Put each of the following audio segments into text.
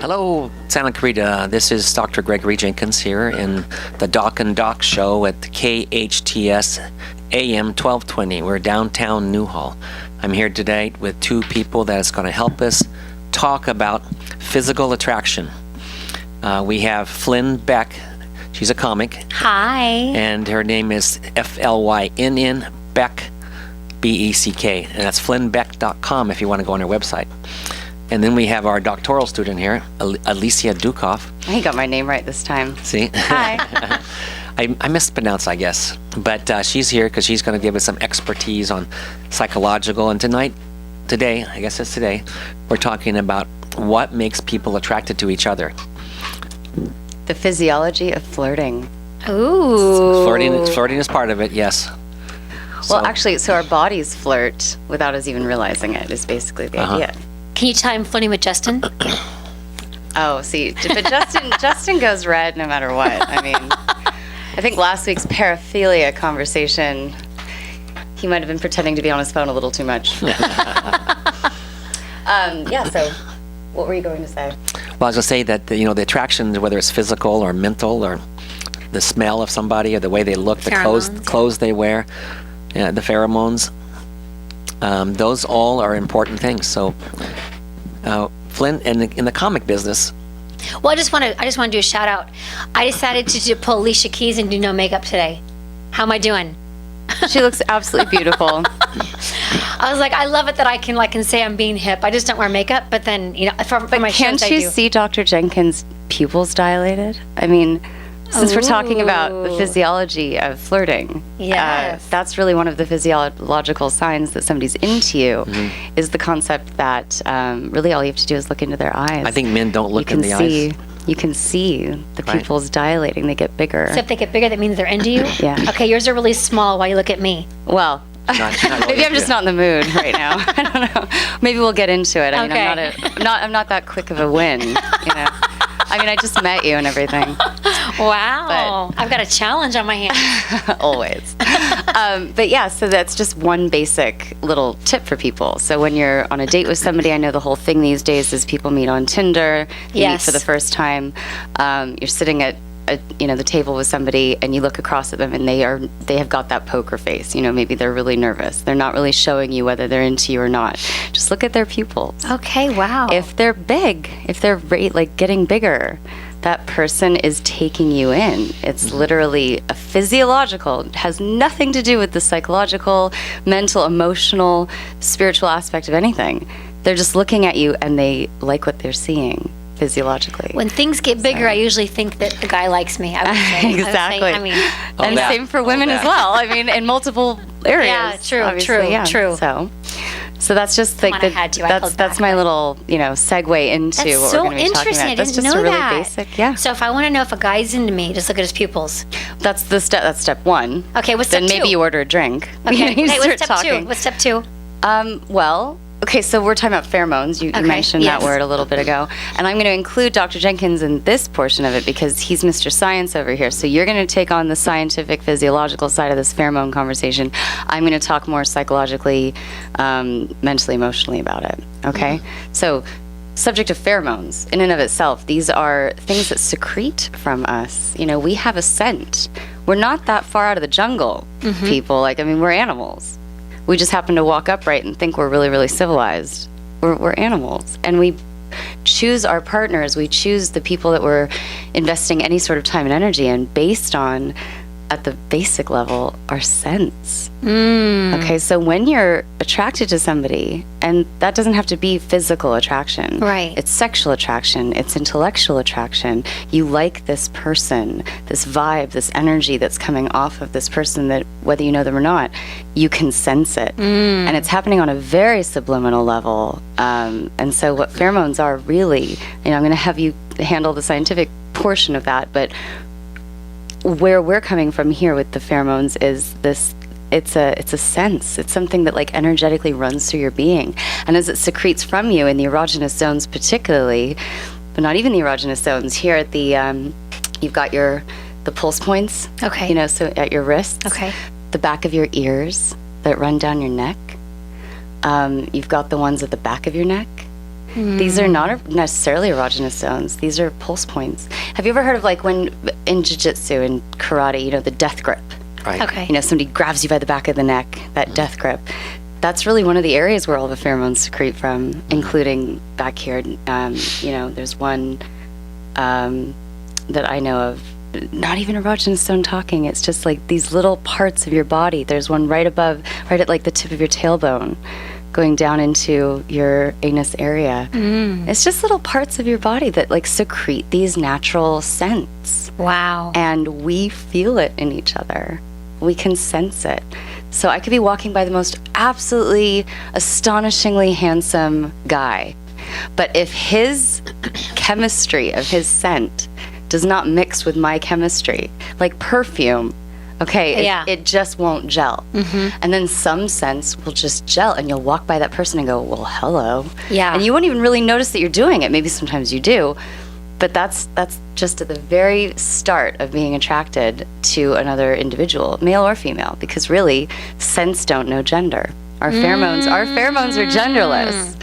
Hello, Santa Clarita. This is Dr. Gregory Jenkins here in the Doc and Doc show at the KHTS AM 1220. We're downtown Newhall. I'm here today with two people that is going to help us talk about physical attraction. We have Flynn Beck. She's a comic. Hi. And her name is FLYNN Beck, BECK. And that's flynnbeck.com if you want to go on her website. And then we have our doctoral student here, Leisha Keys. He got my name right this time. See? Hi. I mispronounced, I guess. But she's here because she's going to give us some expertise on psychological. And today, we're talking about what makes people attracted to each other. The physiology of flirting. Ooh. Flirting is part of it, yes. Well, actually, so our bodies flirt without us even realizing it is basically the idea. Can you tell I'm flirting with Justin? Oh, see, but Justin goes red no matter what. I mean, I think last week's paraphilia conversation, he might have been pretending to be on his phone a little too much. So what were you going to say? Well, I was going to say that, the attraction, whether it's physical or mental or the smell of somebody or the way they look, the clothes they wear, the pheromones, those all are important things. So, Flynn, in the comic business. Well, I just want to do a shout out. I decided to pull Leisha Keys and do no makeup today. How am I doing? She looks absolutely beautiful. I was like, I love it that I can say I'm being hip. I just don't wear makeup, but then for my shows I do. Can't you see Dr. Jenkins' pupils dilated? I mean, since we're talking about the physiology of flirting, yes, that's really one of the physiological signs that somebody's into you, is the concept that really all you have to do is look into their eyes. I think men don't look in the eyes. You can see the pupils dilating. They get bigger. So if they get bigger, that means they're into you? Yeah. Okay, yours are really small while you look at me. Well, not really maybe I'm just not in the mood right now. I don't know. Maybe we'll get into it. I mean, I'm not that quick of a win, I mean, I just met you and everything. Wow. I've got a challenge on my hands. Always. But yeah, so that's just one basic little tip for people. So when you're on a date with somebody, I know the whole thing these days is people meet on Tinder, they meet for the first time. You're sitting at the table with somebody and you look across at them and they have got that poker face. Maybe they're really nervous. They're not really showing you whether they're into you or not. Just look at their pupils. Okay, wow. If they're big, if they're getting bigger, that person is taking you in. It's literally a physiological, it has nothing to do with the psychological, mental, emotional, spiritual aspect of anything. They're just looking at you and they like what they're seeing physiologically. When things get bigger, I usually think that the guy likes me. I would say. Exactly. And same for women as well. I mean, in multiple areas. Yeah, true. So that's just like that's my little segue into that's what so we're going to be talking about. That's just know a really that. basic. Yeah. So if I want to know if a guy's into me, just look at his pupils. That's step one. Okay, what's step two? Then maybe you order a drink. Okay. What's step two? What's step two? Okay, so we're talking about pheromones. You mentioned that word a little bit ago. And I'm going to include Dr. Jenkins in this portion of it because he's Mr. Science over here. So you're going to take on the scientific, physiological side of this pheromone conversation. I'm going to talk more psychologically, mentally, emotionally about it. Okay? So subject of pheromones, in and of itself, these are things that secrete from us. We have a scent. We're not that far out of the jungle, people. We're animals. We just happen to walk upright and think we're really, really civilized. We're animals. And we choose our partners. We choose the people that we're investing any sort of time and energy in based on, at the basic level, our sense. Okay, so when you're attracted to somebody, and that doesn't have to be physical attraction. Right. It's sexual attraction. It's intellectual attraction. You like this person, this vibe, this energy that's coming off of this person that, whether you know them or not, you can sense it. And it's happening on a very subliminal level. And so what pheromones are really, I'm going to have you handle the scientific portion of that, but where we're coming from here with the pheromones is this. It's a sense. It's something that energetically runs through your being, and as it secretes from you in the erogenous zones, particularly, but not even the erogenous zones. Here at the, you've got the pulse points. Okay. So at your wrists. Okay. The back of your ears that run down your neck. You've got the ones at the back of your neck. These are not necessarily erogenous zones. These are pulse points. Have you ever heard of like when in jiu-jitsu and karate, the death grip? Right. Okay. Somebody grabs you by the back of the neck, that death grip. That's really one of the areas where all the pheromones secrete from, including back here. There's one that I know of, not even erogenous zone talking. It's just like these little parts of your body. There's one right at like the tip of your tailbone, going down into your anus area. It's just little parts of your body that like secrete these natural scents. Wow. And we feel it in each other. We can sense it. So I could be walking by the most absolutely astonishingly handsome guy, but if his chemistry of his scent does not mix with my chemistry, like perfume, okay, it just won't gel. And then some scents will just gel, and you'll walk by that person and go, well, hello. Yeah. And you won't even really notice that you're doing it. Maybe sometimes you do, but that's just at the very start of being attracted to another individual, male or female, because really, scents don't know gender. Our pheromones are genderless.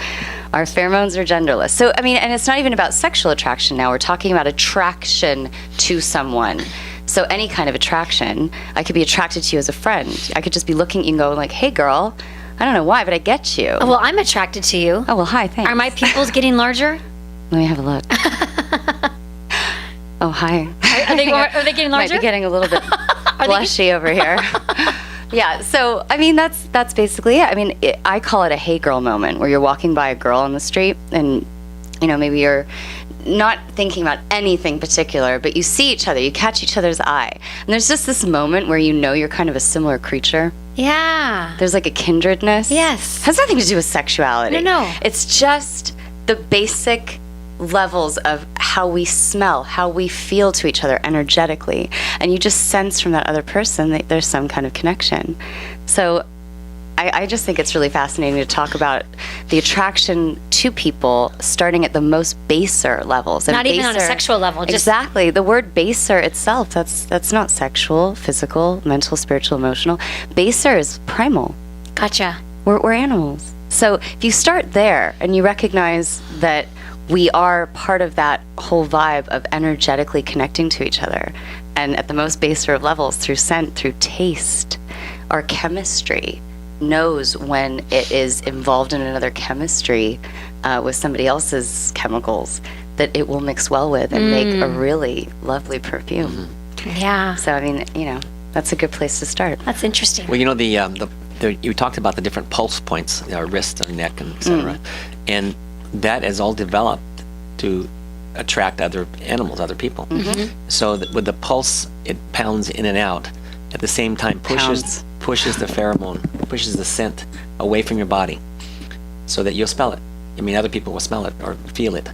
Our pheromones are genderless. So, I mean, and it's not even about sexual attraction now. We're talking about attraction to someone. So any kind of attraction, I could be attracted to you as a friend. I could just be looking at you and go like, hey, girl, I don't know why, but I get you. Well, I'm attracted to you. Oh, well, hi, thanks. Are my pupils getting larger? Let me have a look. Oh, hi. Are they getting larger? Might be getting a little bit blushy over here. Yeah, so, I mean, that's basically it. I mean, I call it a hey girl moment, where you're walking by a girl on the street and, maybe you're not thinking about anything particular, but you see each other, you catch each other's eye. And there's just this moment where you're kind of a similar creature. Yeah. There's like a kindredness. Yes. Has nothing to do with sexuality. No. It's just the basic levels of how we smell, how we feel to each other energetically. And you just sense from that other person that there's some kind of connection. So I just think it's really fascinating to talk about the attraction to people starting at the most baser levels. And not even on a sexual level. Just exactly. The word baser itself, that's not sexual, physical, mental, spiritual, emotional. Baser is primal. Gotcha. We're animals. So if you start there and you recognize that we are part of that whole vibe of energetically connecting to each other, and at the most baser of levels, through scent, through taste, our chemistry knows when it is involved in another chemistry with somebody else's chemicals that it will mix well with and make a really lovely perfume. Yeah. So, I mean, that's a good place to start. That's interesting. Well, you talked about the different pulse points, wrist and neck and et cetera. And that is all developed to attract other animals, other people. So that with the pulse, it pounds in and out. At the same time, pushes the pheromone, pushes the scent away from your body, so that you'll smell it. I mean, other people will smell it or feel it.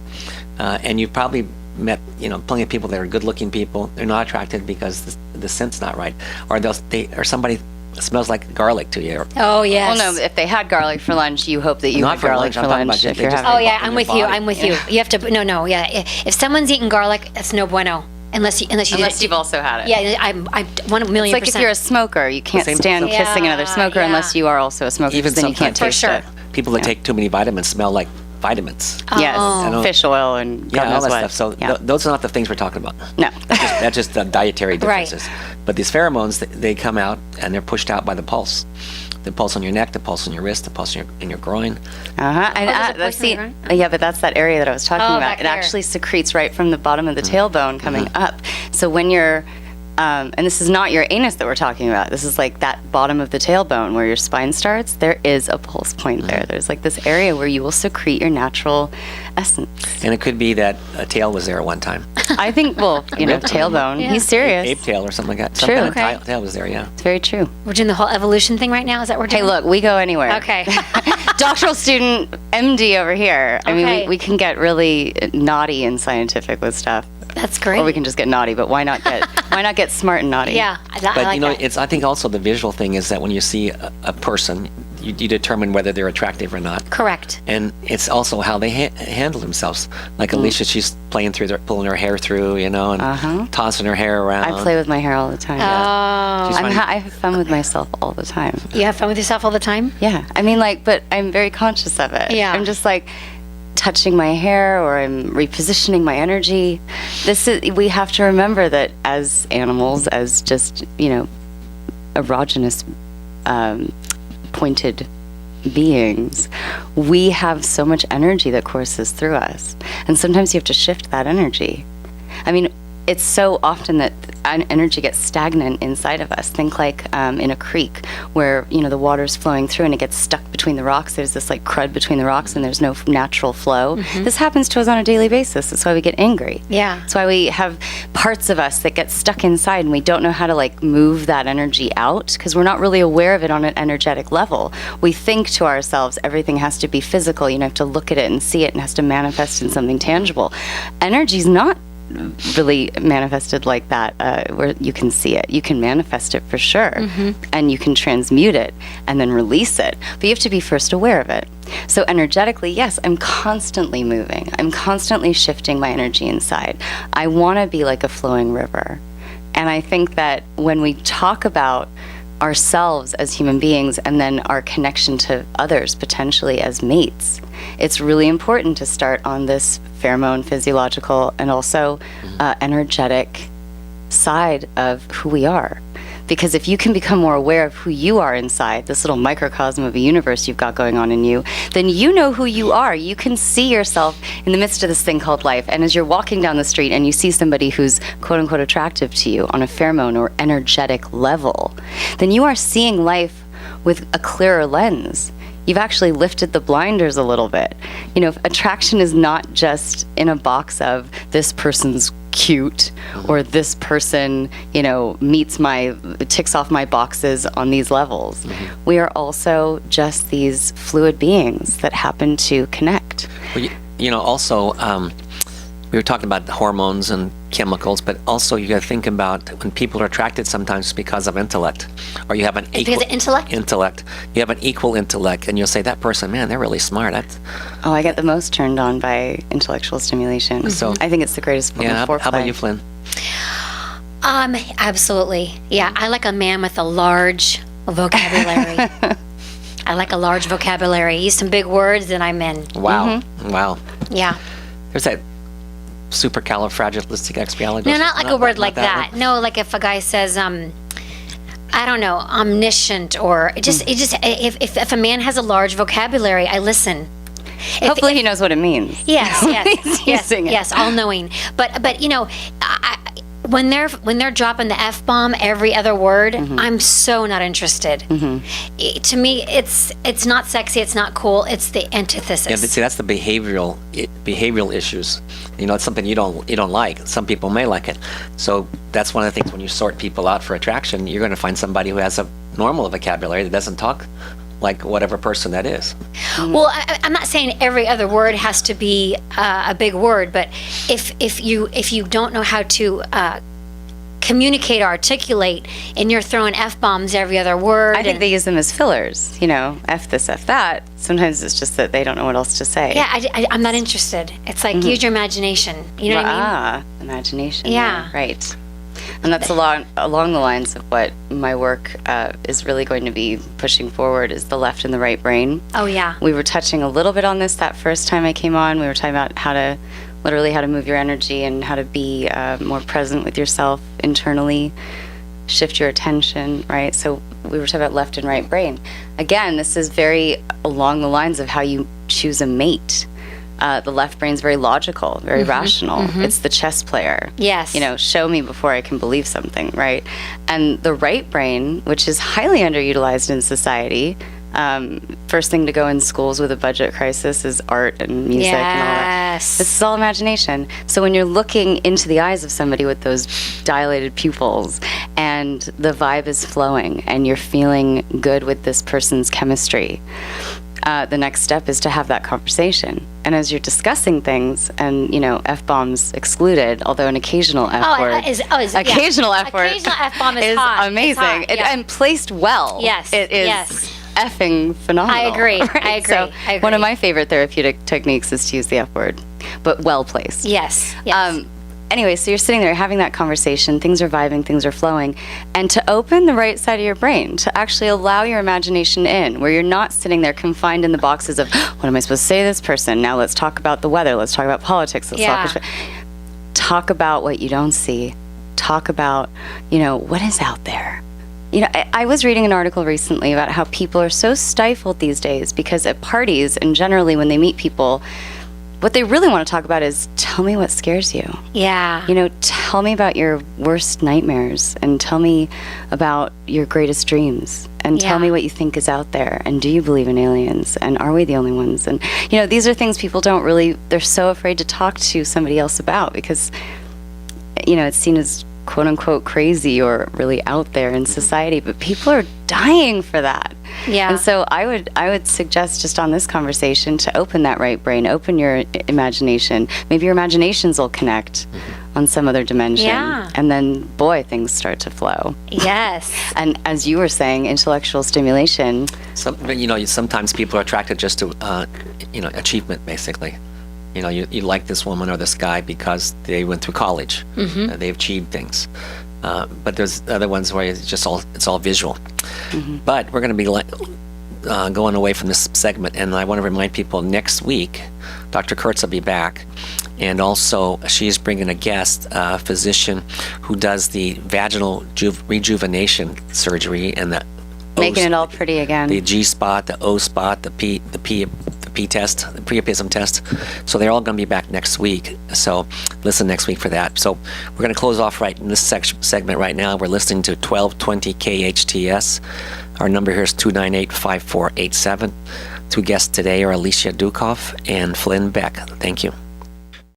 And you've probably met, plenty of people that are good-looking people. They're not attracted because the scent's not right, or somebody smells like garlic to you. Oh, yes. Well, no, if they had garlic for lunch, you hope that you Not had for garlic lunch, for I'm talking lunch. about If they you're just- having, Oh, yeah, in I'm your with you. body. I'm with you. You have to, no, yeah. If someone's eating garlic, that's no bueno. Unless you've also had it. Yeah, I'm 1,000,000%. It's like if you're a smoker, you can't Same stand principle. kissing another smoker Yeah. unless you are also a smoker, Even because then you can't sometimes- taste For sure. it. People that take too many vitamins smell like vitamins. Yes, I don't- fish oil and God all knows that what. stuff. So yeah. those are not the things we're talking about. No. That's just the dietary Right. differences. But these pheromones, they come out and they're pushed out by the pulse. The pulse on your neck, the pulse on your wrist, the pulse in your groin. Uh-huh. And there's a that's portion the, of it, yeah, but that's that area that I was talking Oh, about. back It there. actually secretes right from the bottom of the tailbone coming up. So when you're, and this is not your anus that we're talking about. This is like that bottom of the tailbone where your spine starts. There is a pulse point there. There's like this area where you will secrete your natural essence. And it could be that a tail was there at one time. I think, well, tailbone. Yeah. He's serious. Ape tail or something like that. Some True. kind of Okay. tail was there, yeah. It's very true. We're doing the whole evolution thing right now? Is that what we're Hey, doing? look, we go anywhere. Okay. Doctoral student, MD over here. I Okay. mean, we can get really naughty and scientific with stuff. That's great. Or we can just get naughty, but why not get smart and naughty? Yeah, I But like that. it's I think also the visual thing is that when you see a person, you determine whether they're attractive or not. Correct. And it's also how they handle themselves. Like Leisha, she's playing pulling her hair through, and tossing her hair around. I play with my hair all the time. Oh, She's fine. I have fun with myself all the time. you have fun with yourself all the time? Yeah. I mean, but I'm very conscious of it. Yeah. I'm just like, touching my hair or I'm repositioning my energy. We have to remember that as animals, as just, erogenous pointed beings, we have so much energy that courses through us. And sometimes you have to shift that energy. I mean, it's so often that energy gets stagnant inside of us. Think like in a creek where, the water's flowing through and it gets stuck between the rocks. There's this like crud between the rocks and there's no natural flow. This happens to us on a daily basis. That's why we get angry. Yeah. That's why we have parts of us that get stuck inside and we don't know how to like move that energy out because we're not really aware of it on an energetic level. We think to ourselves everything has to be physical. You have to look at it and see it and has to manifest in something tangible. Energy's not really manifested like that, where you can see it. You can manifest it for sure, and you can transmute it and then release it. But you have to be first aware of it. So energetically, yes, I'm constantly moving. I'm constantly shifting my energy inside. I want to be like a flowing river. And I think that when we talk about ourselves as human beings and then our connection to others potentially as mates, it's really important to start on this pheromone, physiological, and also energetic side of who we are. Because if you can become more aware of who you are inside, this little microcosm of a universe you've got going on in you, then you know who you are. You can see yourself in the midst of this thing called life. And as you're walking down the street and you see somebody who's quote unquote attractive to you on a pheromone or energetic level, then you are seeing life with a clearer lens. You've actually lifted the blinders a little bit. Attraction is not just in a box of this person's cute or this person, ticks off my boxes on these levels. We are also just these fluid beings that happen to connect. Well, also, we were talking about the hormones and chemicals, but also you got to think about when people are attracted sometimes because of intellect, or you have an equal because of intellect. Intellect. You have an equal intellect, and you'll say that person, man, they're really smart. I get the most turned on by intellectual stimulation. So I think it's the greatest form of foreplay. How about you, Flynn? Absolutely. Yeah, I like a man with a large vocabulary. I like a large vocabulary. Use some big words, and I'm in. Wow. Wow. Yeah. There's that supercalifragilisticexpialidocious. No, not like a word like that. No, like if a guy says, I don't know, omniscient, or if a man has a large vocabulary, I listen. Hopefully he knows what it means. Yes, all knowing. But when they're dropping the F-bomb every other word, I'm so not interested. To me, it's not sexy, it's not cool, it's the antithesis. Yeah, see, that's the behavioral issues. It's something you don't like. Some people may like it. So that's one of the things when you sort people out for attraction, you're going to find somebody who has a normal vocabulary that doesn't talk like whatever person that is. Well, I'm not saying every other word has to be a big word, but if you don't know how to communicate or articulate, and you're throwing F-bombs every other word. I think they use them as fillers, F this, F that. Sometimes it's just that they don't know what else to say. Yeah, I'm not interested. It's like, use your imagination. You know what I mean? Imagination. Yeah. Right. And that's along the lines of what my work is really going to be pushing forward is the left and the right brain. Oh, yeah. We were touching a little bit on this that first time I came on. We were talking about how to move your energy and how to be more present with yourself internally, shift your attention, right? So we were talking about left and right brain. Again, this is very along the lines of how you choose a mate. The left brain's very logical, very rational. It's the chess player. Yes. Show me before I can believe something, right? And the right brain, which is highly underutilized in society, first thing to go in schools with a budget crisis is art and music and all that. This is all imagination. So when you're looking into the eyes of somebody with those dilated pupils and the vibe is flowing and you're feeling good with this person's chemistry, the next step is to have that conversation. And as you're discussing things, and F-bombs excluded, although an occasional F-word, occasional F-bomb is hot. Amazing. It's hot, and placed well. Yes. It is effing phenomenal. I agree. Right? I agree. One of my favorite therapeutic techniques is to use the F-word, but well placed. Yes. anyway, so you're sitting there having that conversation, things are vibing, things are flowing, and to open the right side of your brain, to actually allow your imagination in, where you're not sitting there confined in the boxes of, what am I supposed to say to this person? Now let's talk about the weather, let's talk about politics, talk about what you don't see. Talk about, what is out there. I was reading an article recently about how people are so stifled these days because at parties and generally when they meet people, what they really want to talk about is, tell me what scares you. Yeah. Tell me about your worst nightmares and tell me about your greatest dreams and tell me what you think is out there. And do you believe in aliens? And are we the only ones? And, these are things people they're so afraid to talk to somebody else about because, it's seen as quote unquote crazy or really out there in society, but people are dying for that. Yeah. And so I would suggest just on this conversation to open that right brain, open your imagination. Maybe your imaginations will connect on some other dimension. Yeah. And then, boy, things start to flow. Yes. And as you were saying, intellectual stimulation. Sometimes people are attracted just to, achievement, basically. You like this woman or this guy because they went through college. They've achieved things. But there's other ones where it's all visual. But we're going to be going away from this segment, and I want to remind people next week, Dr. Curts will be back, and also she's bringing a guest, a physician who does the vaginal rejuvenation surgery and the making it all pretty again. The G spot, the O spot, the P test, the priapism test. So they're all going to be back next week. So listen next week for that. So we're going to close off right in this segment right now. We're listening to 1220 KHTS. Our number here is 298-5487. Two guests today are Alicia Dukoff and Flynn Beck. Thank you.